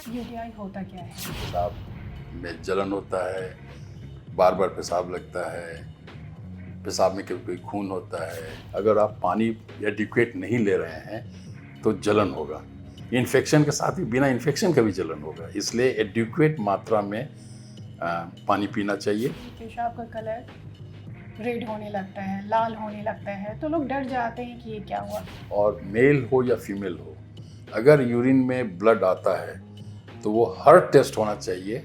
UTI होता क्या है? पेशाब में जलन होता है, बार बार पेशाब लगता है, पेशाब में कभी कोई खून होता है। अगर आप पानी एडिक्वेट नहीं ले रहे हैं तो जलन होगा। इन्फेक्शन के साथ ही बिना इन्फेक्शन का भी जलन होगा, इसलिए एडिक्वेट मात्रा में पानी पीना चाहिए। पेशाब का कलर रेड होने लगता है, लाल होने लगता है, तो लोग डर जाते हैं कि ये क्या हुआ। और मेल हो या फीमेल हो, अगर यूरिन में ब्लड आता है तो वो हर टेस्ट होना चाहिए,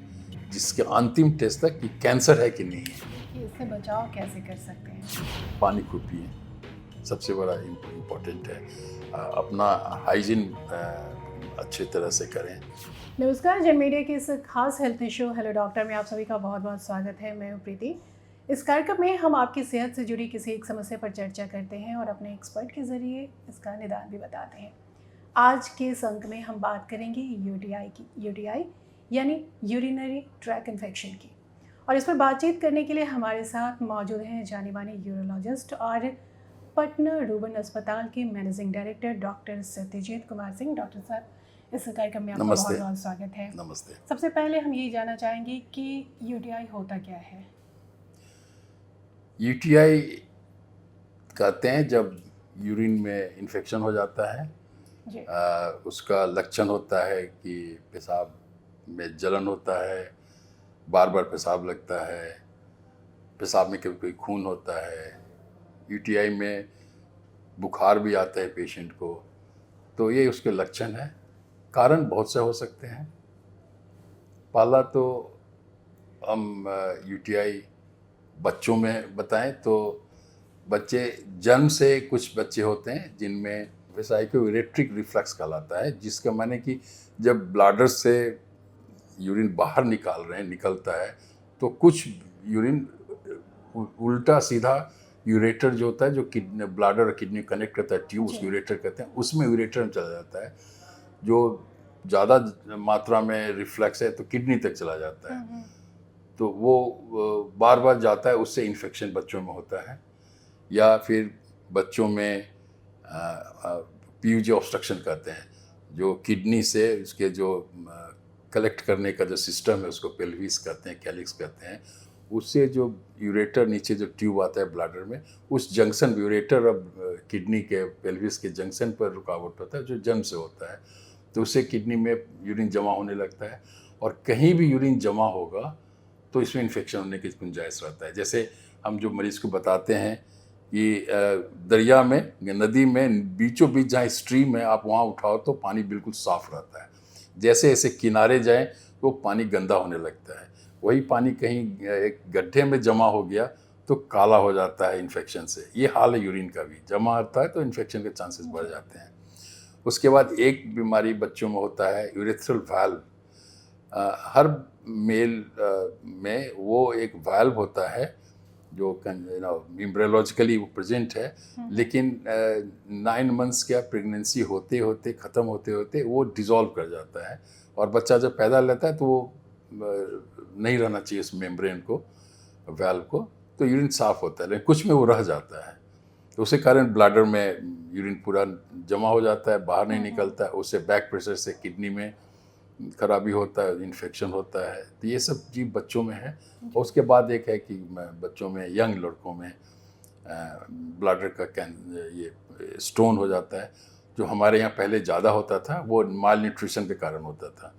जिसके अंतिम टेस्ट तक कि कैंसर है कि नहीं है। कि इससे बचाव कैसे कर सकते हैं? पानी खूब पिए, सबसे बड़ा इम्पोर्टेंट है। अपना हाइजीन अच्छे तरह से करें। नमस्कार, जन मीडिया के इस खास हेल्थ शो हेलो डॉक्टर में आप सभी का बहुत बहुत स्वागत है। मैं हूं प्रीति। इस कार्यक्रम में हम आपकी सेहत से जुड़ी किसी एक समस्या पर चर्चा करते हैं और अपने एक्सपर्ट के ज़रिए इसका निदान भी बताते हैं। आज के इस अंक में हम बात करेंगे यूटीआई की। यूटीआई यानी यूरिनरी ट्रैक इन्फेक्शन की। और इस पर बातचीत करने के लिए हमारे साथ मौजूद हैं जानी मानी यूरोलॉजिस्ट और पटना रूबन अस्पताल के managing director doctor Satyajit Kumar Singh. Doctor साहब, इस कार्यक्रम में आपका नमस्ते। बहुत बहुत स्वागत है। नमस्ते। सबसे पहले हम ये जानना चाहेंगे कि यूटीआई होता क्या है? यूटीआई कहते हैं जब यूरिन में इन्फेक्शन हो जाता है। जी। उसका लक्षण होता है कि पेशाब में जलन होता है, बार बार पेशाब लगता है, पेशाब में कभी कोई खून होता है। यूटीआई में बुखार भी आता है पेशेंट को। तो ये उसके लक्षण हैं। कारण बहुत से हो सकते हैं। पहला तो हम यूटीआई बच्चों में बताएं तो बच्चे जन्म से कुछ बच्चे होते हैं जिनमें वेसाइकोइलेक्ट्रिक रिफ्लक्स कहलाता है, जिसका माने कि जब ब्लाडर से यूरिन बाहर निकलता है तो कुछ यूरिन उल्टा सीधा यूरेटर जो होता है, जो किडनी ब्लाडर और किडनी कनेक्ट करता है, ट्यूब, उसको यूरेटर कहते हैं, उसमें यूरेटर में चला जाता है। जो ज़्यादा मात्रा में रिफ्लक्स है तो किडनी तक चला जाता है, तो वो बार बार जाता है, उससे इन्फेक्शन बच्चों में होता है। या फिर बच्चों में पीयूजी ऑब्स्ट्रक्शन कहते हैं, जो किडनी से उसके जो कलेक्ट करने का जो सिस्टम है उसको पेल्विस कहते हैं, कैलिक्स कहते हैं, उससे जो यूरेटर नीचे जो ट्यूब आता है ब्लाडर में, उस जंक्शन यूरेटर अब किडनी के पेल्विस के जंक्शन पर रुकावट होता है, जो जन्म से होता है। तो उससे किडनी में यूरिन जमा होने लगता है, और कहीं भी यूरिन जमा होगा तो इसमें इन्फेक्शन होने की गुंजाइश रहता है। जैसे हम जो मरीज़ को बताते हैं कि दरिया में, नदी में बीचों बीच जहाँ स्ट्रीम है आप वहाँ उठाओ तो पानी बिल्कुल साफ़ रहता है। जैसे ऐसे किनारे जाएं तो पानी गंदा होने लगता है। वही पानी कहीं एक गड्ढे में जमा हो गया तो काला हो जाता है इन्फेक्शन से। ये हाल है यूरिन का भी, जमा होता है तो इन्फेक्शन के चांसेस बढ़ जाते हैं। उसके बाद एक बीमारी बच्चों में होता है यूरेथ्रल वाल्व। हर मेल में वो एक वाल्व होता है जो एम्ब्रियोलॉजिकली वो प्रेजेंट है, लेकिन 9 मंथ्स का प्रेगनेंसी होते होते, ख़त्म होते होते वो डिज़ोल्व कर जाता है, और बच्चा जब पैदा लेता है तो वो नहीं रहना चाहिए उस मेम्ब्रेन को, वाल्व को, तो यूरिन साफ़ होता है, लेकिन कुछ में वो रह जाता है। तो उसके कारण ब्लैडर में यूरिन पूरा जमा हो जाता है, बाहर नहीं निकलता है। उससे बैक प्रेशर से किडनी में खराबी होता है, इन्फेक्शन होता है। तो ये सब चीज़ बच्चों में है। और उसके बाद एक है कि बच्चों में, यंग लड़कों में ब्लैडर का ये स्टोन हो जाता है, जो हमारे यहाँ पहले ज़्यादा होता था, वो माल न्यूट्रिशन के कारण होता था।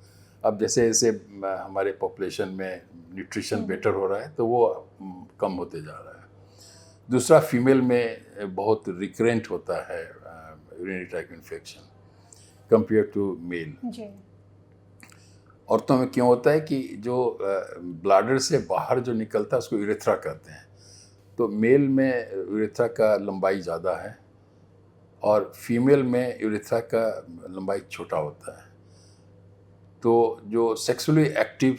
अब जैसे जैसे हमारे पॉपुलेशन में न्यूट्रिशन बेटर हो रहा है तो वो कम होते जा रहा है। दूसरा, फीमेल में बहुत रिकरेंट होता है urinary tract infection compare to male. जी। औरतों में क्यों होता है कि जो ब्लाडर से बाहर जो निकलता है उसको यूरेथ्रा कहते हैं। तो मेल में यूरेथ्रा का लंबाई ज़्यादा है और फीमेल में यूरेथ्रा का लंबाई छोटा होता है। तो जो सेक्सुअली एक्टिव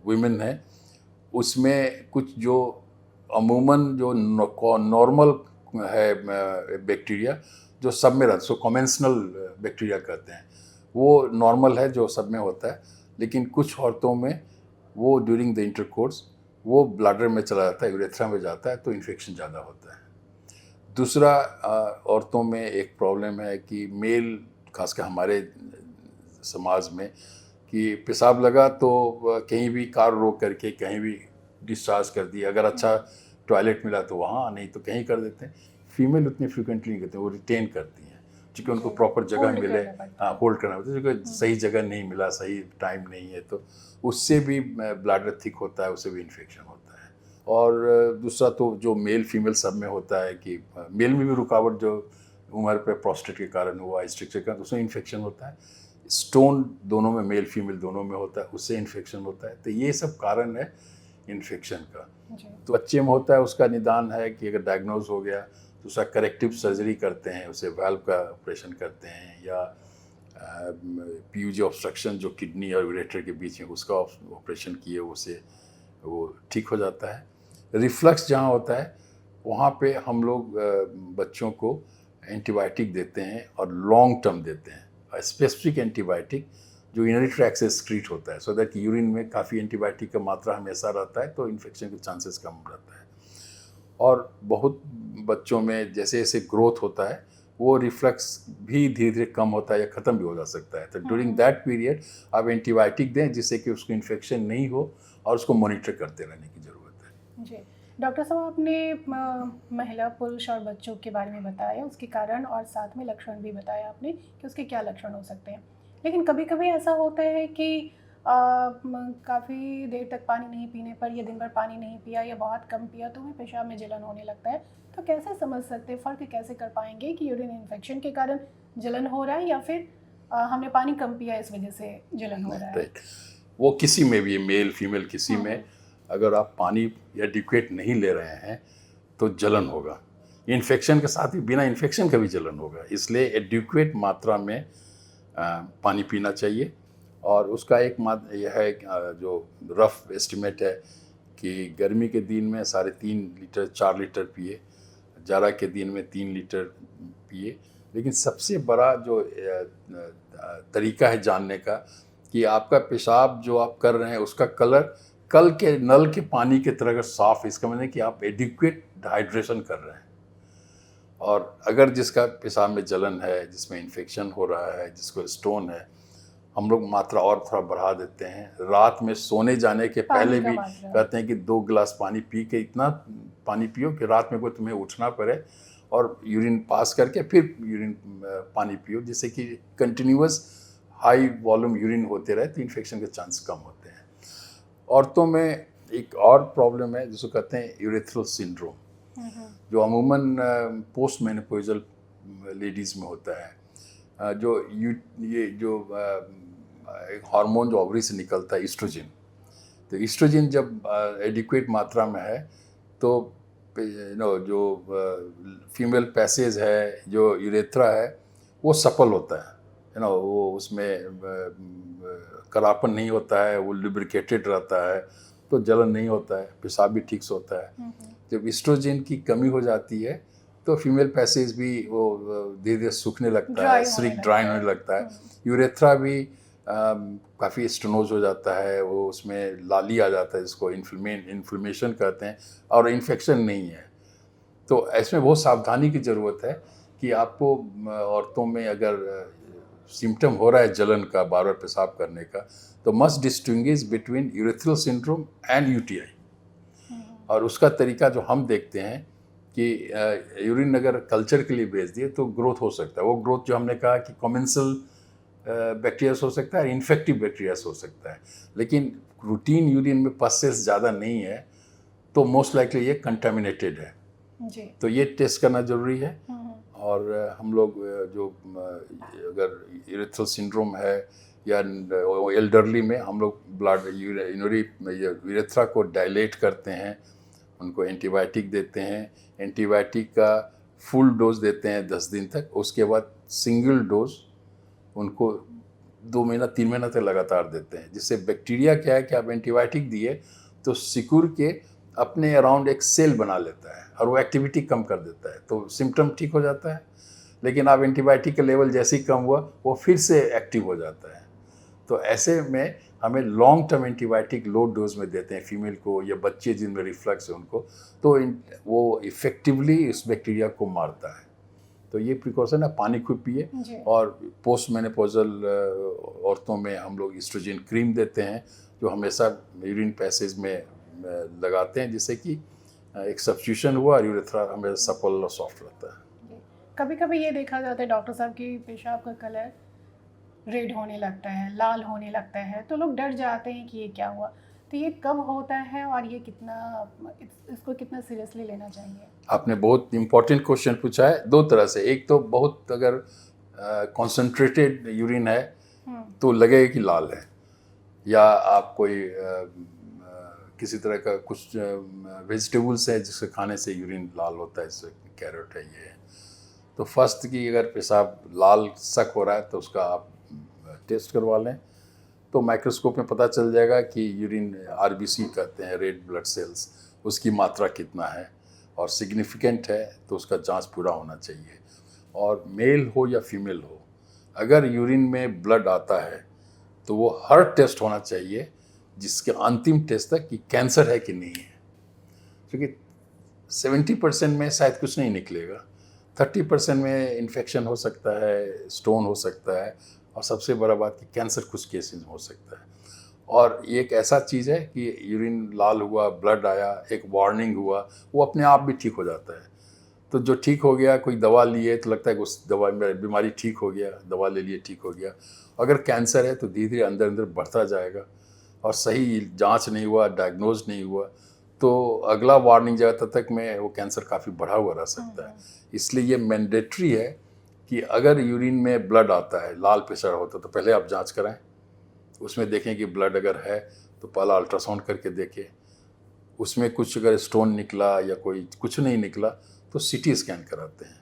वुमेन है उसमें कुछ जो अमूमन जो नॉर्मल है बैक्टीरिया जो सब में रहता है, सो कॉमेंशनल बैक्टीरिया कहते हैं, वो नॉर्मल है जो सब में होता है। लेकिन कुछ औरतों में वो ड्यूरिंग द इंटरकोर्स वो ब्लैडर में चला जाता है, यूरेथ्रा में जाता है, तो इन्फेक्शन ज़्यादा होता है। दूसरा औरतों में एक प्रॉब्लम है कि मेल, खासकर हमारे समाज में, कि पेशाब लगा तो कहीं भी कार रोक करके कहीं भी डिस्चार्ज कर दिया, अगर अच्छा टॉयलेट मिला तो वहाँ, नहीं तो कहीं कर देते हैं। फीमेल उतनी फ्रिक्वेंटली नहीं करते, वो रिटेन करती हैं क्योंकि उनको प्रॉपर जगह Hold मिले। करना पड़ता हाँ, होल्ड करना होता है, क्योंकि सही जगह नहीं मिला, सही टाइम नहीं है, तो उससे भी ब्लैडर थिक होता है, उससे भी इन्फेक्शन होता है। और दूसरा तो जो मेल फीमेल सब में होता है कि मेल में भी रुकावट जो उम्र पे प्रोस्टेट के कारण हुआ, स्ट्रक्चर के कारण, उसमें इन्फेक्शन होता है। स्टोन दोनों में, मेल फीमेल दोनों में होता है, उससे इन्फेक्शन होता है। तो ये सब कारण है इन्फेक्शन का। जी। तो बच्चे में होता है, उसका निदान है कि अगर डायग्नोज हो गया तो उसका करेक्टिव सर्जरी करते हैं, उसे वाल्व का ऑपरेशन करते हैं, या पीयूजी ऑब्स्ट्रक्शन जो किडनी और यूरेटर के बीच में, उसका ऑपरेशन किए उसे वो ठीक हो जाता है। रिफ्लक्स जहाँ होता है वहाँ पे हम लोग बच्चों को एंटीबायोटिक देते हैं और लॉन्ग टर्म देते हैं, स्पेसिफिक एंटीबायोटिक जो यूरिनरी ट्रैक्ट से एक्सक्रीट होता है, सो दैट कि यूरिन में काफ़ी एंटीबायोटिक का मात्रा हमेशा रहता है, तो इन्फेक्शन के चांसेस कम रहता है। और बहुत बच्चों में जैसे जैसे ग्रोथ होता है वो रिफ्लक्स भी धीरे धीरे कम होता है या ख़त्म भी हो जा सकता है। तो ड्यूरिंग दैट पीरियड आप एंटीबायोटिक दें जिससे कि उसको इन्फेक्शन नहीं हो, और उसको मॉनिटर करते रहने की ज़रूरत है। जी। डॉक्टर साहब, आपने महिला, पुरुष और बच्चों के बारे में बताया, उसके कारण और साथ में लक्षण भी बताया आपने कि उसके क्या लक्षण हो सकते हैं। लेकिन कभी कभी ऐसा होता है कि काफ़ी देर तक पानी नहीं पीने पर, या दिन भर पानी नहीं पिया या बहुत कम पिया तो भी पेशाब में जलन होने लगता है। तो कैसे समझ सकते हैं, फ़र्क कैसे कर पाएंगे कि यूरिन इन्फेक्शन के कारण जलन हो रहा है या फिर हमने पानी कम पिया इस वजह से जलन हो रहा है? वो किसी में भी, मेल फीमेल किसी में, अगर आप पानी एडिक्वेट नहीं ले रहे हैं तो जलन होगा। इन्फेक्शन के साथ ही बिना इन्फेक्शन का भी जलन होगा, इसलिए एडिक्वेट मात्रा में पानी पीना चाहिए। और उसका एक यह है जो रफ एस्टिमेट है कि गर्मी के दिन में 3.5 लीटर 4 लीटर पिए, जाड़ा के दिन में 3 लीटर पिए। लेकिन सबसे बड़ा जो तरीका है जानने का कि आपका पेशाब जो आप कर रहे हैं उसका कलर कल के नल के पानी की तरह अगर साफ, इसका मतलब कि आप एडिक्वेट हाइड्रेशन कर रहे हैं। और अगर जिसका पेशाब में जलन है, जिसमें इन्फेक्शन हो रहा है, जिसको स्टोन है, हम लोग मात्रा और थोड़ा बढ़ा देते हैं। रात में सोने जाने के पहले भी कहते हैं कि 2 गिलास पानी पी के, इतना पानी पियो कि रात में कोई तुम्हें उठना पड़े, और यूरिन पास करके फिर यूरिन पानी पियो, जिससे कि कंटिन्यूअस हाई वॉल्यूम यूरिन होते रहे तो इन्फेक्शन के चांस कम होते हैं। औरतों में एक और प्रॉब्लम है जिसको कहते हैं यूरेथ्रल सिंड्रोम, जो अमूमन पोस्ट मेनोपॉजल लेडीज़ में होता है। जो ये जो एक हार्मोन जो ओवरी से निकलता है, ईस्ट्रोजन, तो ईस्ट्रोजन जब एडिक्वेट मात्रा में है तो जो फीमेल पैसेज है, जो यूरेथ्रा है, वो सफल होता है, वो उसमें करापन नहीं होता है, वो लुब्रिकेटेड रहता है, तो जलन नहीं होता है, पेशाब भी ठीक से होता है। जब ईस्ट्रोजन की कमी हो जाती है तो फीमेल पैसेज भी वो धीरे धीरे सूखने लगता है, श्रिंक ड्राई होने लगता है। यूरेथ्रा भी काफ़ी स्टेनोज हो जाता है, वो उसमें लाली आ जाता है, जिसको इन्फ्लेमेशन कहते हैं, और इन्फेक्शन नहीं है। तो इसमें बहुत सावधानी की ज़रूरत है कि आपको औरतों में अगर सिम्टम हो रहा है जलन का, बार बार पेशाब करने का, तो must distinguish between urethral syndrome and UTI. और उसका तरीका जो हम देखते हैं कि यूरिन अगर कल्चर के लिए भेज दिए तो ग्रोथ हो सकता है। वो ग्रोथ जो हमने कहा कि कॉमेंसल बैक्टीरियास हो सकता है, इन्फेक्टिव बैक्टीरियास हो सकता है, लेकिन रूटीन यूरिन में पसेस ज़्यादा नहीं है तो मोस्ट लाइकली ये कंटामिनेटेड है जी। तो ये टेस्ट करना ज़रूरी है। और हम लोग जो अगर यूरेथ्रल सिंड्रोम है या एल्डरली में, हम लोग ब्लड यूरेथ्रा को डायलेट करते हैं, उनको एंटीबायोटिक देते हैं। एंटीबायोटिक का फुल डोज देते हैं 10 दिन तक, उसके बाद सिंगल डोज उनको 2 महीना 3 महीना तक लगातार देते हैं, जिससे बैक्टीरिया क्या है कि आप एंटीबायोटिक दिए तो सिकुड़ के अपने अराउंड एक सेल बना लेता है और वो एक्टिविटी कम कर देता है, तो सिम्टम ठीक हो जाता है। लेकिन आप एंटीबायोटिक का लेवल जैसे ही कम हुआ वो फिर से एक्टिव हो जाता है, तो ऐसे में हमें long term antibiotic low dose में देते हैं फीमेल को या बच्चे जिनमें रिफ्लक्स है उनको, तो वो इफ़ेक्टिवली इस बैक्टीरिया को मारता है। तो ये प्रिकॉशन है, पानी खूब पिए। जी। और पोस्ट मेनोपॉजल औरतों में हम लोग एस्ट्रोजन क्रीम देते हैं जो हमेशा यूरिन पैसेज में लगाते हैं, जिससे कि एक सब्स्टिट्यूशन हुआ और यूरेथ्रा हमेशा सपल और सॉफ्ट रहता है। कभी कभी ये देखा जाता है डॉक्टर साहब कि पेशाब का कलर रेड होने लगता है, लाल होने लगता है, तो लोग डर जाते हैं कि ये क्या हुआ। तो ये कब होता है और ये इसको कितना सीरियसली लेना चाहिए? आपने बहुत इम्पोर्टेंट क्वेश्चन पूछा है, दो तरह से। एक तो बहुत अगर कॉन्सेंट्रेटेड यूरिन है तो लगेगा कि लाल है, या आप कोई किसी तरह का कुछ वेजिटेबल्स है जिसके खाने से यूरिन लाल होता है, जैसे कैरेट है, ये है। तो फर्स्ट की अगर पेशाब लाल शक हो रहा है तो उसका आप टेस्ट करवा लें, तो माइक्रोस्कोप में पता चल जाएगा कि यूरिन आरबीसी कहते हैं, रेड ब्लड सेल्स, उसकी मात्रा कितना है और सिग्निफिकेंट है तो उसका जांच पूरा होना चाहिए। और मेल हो या फीमेल हो, अगर यूरिन में ब्लड आता है तो वो हर टेस्ट होना चाहिए जिसके अंतिम टेस्ट तक कि कैंसर है कि नहीं है, क्योंकि 70% में शायद कुछ नहीं निकलेगा, 30% में इन्फेक्शन हो सकता है, स्टोन हो सकता है, और सबसे बड़ा बात कि कैंसर कुछ केसेस हो सकता है। और ये एक ऐसा चीज़ है कि यूरिन लाल हुआ, ब्लड आया, एक वार्निंग हुआ, वो अपने आप भी ठीक हो जाता है। तो जो ठीक हो गया, कोई दवा लिए तो लगता है कि उस दवा में बीमारी ठीक हो गया, दवा ले लिए ठीक हो गया। अगर कैंसर है तो धीरे धीरे अंदर अंदर बढ़ता जाएगा, और सही जांच नहीं हुआ, डायग्नोज नहीं हुआ, तो अगला वार्निंग जाता तक में वो कैंसर काफ़ी बढ़ा हुआ रह सकता है। इसलिए ये मैंडेटरी है कि अगर यूरिन में ब्लड आता है, लाल पेशाब होता है, तो पहले आप जांच कराएं, उसमें देखें कि ब्लड अगर है तो पहला अल्ट्रासाउंड करके देखें, उसमें कुछ अगर स्टोन निकला या कोई कुछ नहीं निकला तो सीटी स्कैन कराते हैं,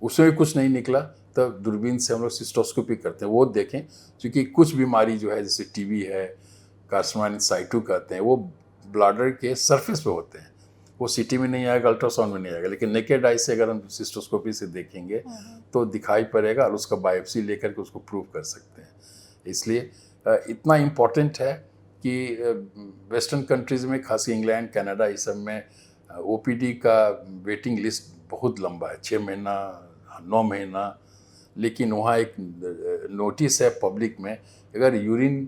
उसमें कुछ नहीं निकला तब दूरबीन से हम लोग सिस्टोस्कोपी करते हैं, वो देखें, क्योंकि कुछ बीमारी जो है जैसे टीबी है, कार्सिनोमा इन साइटू कहते हैं, वो ब्लैडर के सरफेस पे होते हैं, वो सीटी में नहीं आएगा, अल्ट्रासाउंड में नहीं आएगा, लेकिन नेकेड आई से अगर हम सिस्टोस्कोपी से देखेंगे तो दिखाई पड़ेगा और उसका बायोप्सी लेकर के उसको प्रूव कर सकते हैं। इसलिए इतना इम्पोर्टेंट है कि वेस्टर्न कंट्रीज़ में, खास इंग्लैंड, कनाडा, इस सब में ओपीडी का वेटिंग लिस्ट बहुत लंबा है, 6 महीना, 9 महीना। लेकिन वहाँ एक नोटिस है पब्लिक में, अगर यूरिन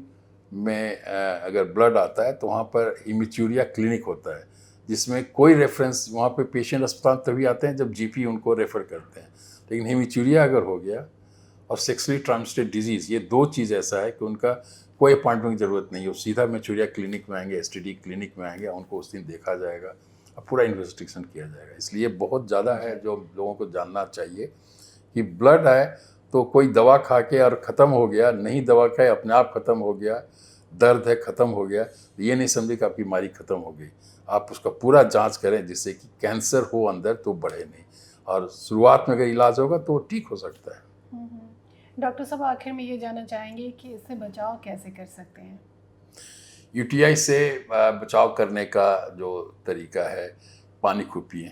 में अगर ब्लड आता है तो वहाँ पर हिमिचूरिया क्लिनिक होता है, जिसमें कोई रेफरेंस, वहाँ पे पेशेंट अस्पताल तभी आते हैं जब जीपी उनको रेफ़र करते हैं। लेकिन हिमिचूरिया अगर हो गया और सेक्सुअली ट्रांसमिटेड डिजीज़, ये दो चीज़ ऐसा है कि उनका कोई अपॉइंटमेंट की ज़रूरत नहीं है, वो सीधा हिमिचूरिया क्लिनिक में आएंगे, एसटीडी क्लिनिक में आएंगे, उनको उस दिन देखा जाएगा और पूरा इन्वेस्टिगेशन किया जाएगा। इसलिए बहुत ज़्यादा है जो लोगों को जानना चाहिए कि ब्लड है तो कोई दवा खा के और ख़त्म हो गया, नहीं दवा खाए अपने आप ख़त्म हो गया, दर्द है ख़त्म हो गया, ये नहीं समझे कि आपकी बीमारी ख़त्म हो गई। आप उसका पूरा जांच करें जिससे कि कैंसर हो अंदर तो बढ़े नहीं, और शुरुआत में अगर इलाज होगा तो ठीक हो सकता है। डॉक्टर साहब, आखिर में ये जानना चाहेंगे कि इससे बचाव कैसे कर सकते हैं? यूटीआई से बचाव करने का जो तरीका है, पानी खूब पिएं,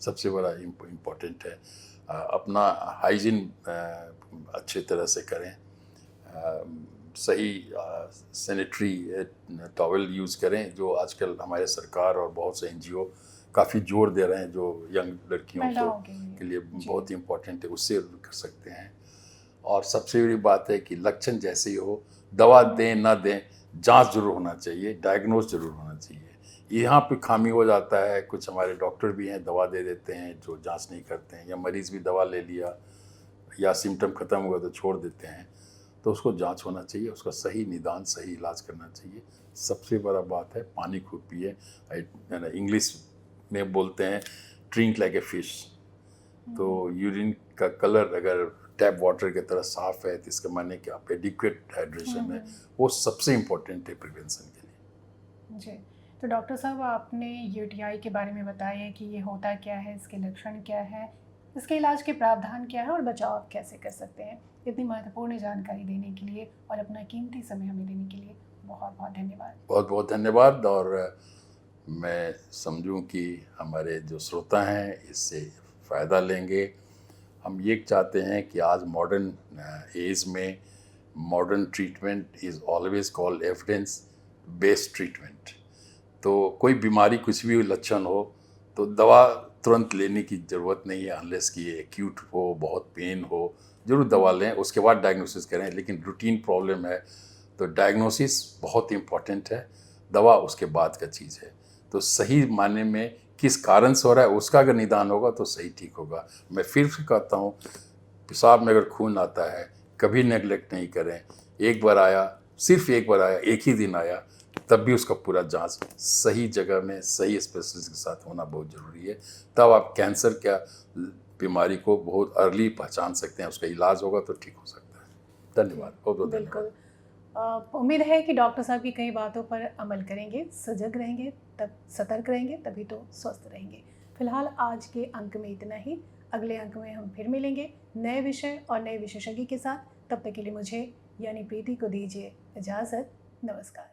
सबसे बड़ा इम्पोर्टेंट है। अपना हाइजीन अच्छे तरह से करें, सही सैनिटरी टॉवल यूज़ करें, जो आजकल हमारे सरकार और बहुत से एनजीओ काफ़ी जोर दे रहे हैं, जो यंग लड़कियों के लिए बहुत इम्पोर्टेंट है, उससे कर सकते हैं। और सबसे बड़ी बात है कि लक्षण जैसे ही हो, दवा दें ना दें, जांच जरूर होना चाहिए, डायग्नोज जरूर होना चाहिए। यहाँ पे खामी हो जाता है, कुछ हमारे डॉक्टर भी हैं दवा दे देते हैं जो जांच नहीं करते हैं, या मरीज़ भी दवा ले लिया या सिम्टम ख़त्म हुआ तो छोड़ देते हैं, तो उसको जांच होना चाहिए, उसका सही निदान, सही इलाज करना चाहिए। सबसे बड़ा बात है पानी खूब पिए, इंग्लिश में बोलते हैं ड्रिंक लाइक ए फिश। तो यूरिन का कलर अगर टैप वाटर की तरह साफ़ है तो इसका माने कि आप एडिक्वेट हाइड्रेशन है, वो सबसे इम्पोर्टेंट है प्रिवेंशन के लिए। जी, तो डॉक्टर साहब, आपने यूटीआई के बारे में बताया कि ये होता क्या है, इसके लक्षण क्या है, इसके इलाज के प्रावधान क्या है और बचाव आप कैसे कर सकते हैं। इतनी महत्वपूर्ण जानकारी देने के लिए और अपना कीमती समय हमें देने के लिए बहुत बहुत धन्यवाद। बहुत बहुत धन्यवाद। और मैं समझूं कि हमारे जो श्रोता हैं इससे फ़ायदा लेंगे। हम ये चाहते हैं कि आज मॉडर्न एज में modern treatment is always called evidence based treatment. तो कोई बीमारी कुछ भी लक्षण हो तो दवा तुरंत लेने की ज़रूरत नहीं है, अनलेस कि ये एक्यूट हो, बहुत पेन हो, ज़रूर दवा लें, उसके बाद डायग्नोसिस करें। लेकिन रूटीन प्रॉब्लम है तो डायग्नोसिस बहुत इम्पॉर्टेंट है, दवा उसके बाद का चीज़ है। तो सही मायने में किस कारण से हो रहा है उसका अगर निदान होगा तो सही ठीक होगा। मैं फिर से कहता हूँ, पेशाब में अगर खून आता है कभी नेगलेक्ट नहीं करें। एक बार आया, सिर्फ एक बार आया, एक ही दिन आया, तब भी उसका पूरा जांच सही जगह में सही स्पेशलिस्ट के साथ होना बहुत ज़रूरी है। तब आप कैंसर क्या बीमारी को बहुत अर्ली पहचान सकते हैं, उसका इलाज होगा तो ठीक हो सकता है। धन्यवाद, बहुत बहुत धन्यवाद। बिल्कुल। उम्मीद है कि डॉक्टर साहब की कई बातों पर अमल करेंगे, सजग रहेंगे, तब सतर्क रहेंगे, तभी तो स्वस्थ रहेंगे। फिलहाल आज के अंक में इतना ही। अगले अंक में हम फिर मिलेंगे नए विषय और नए विशेषज्ञ के साथ। तब तक के लिए मुझे यानी प्रीति को दीजिए इजाज़त। नमस्कार।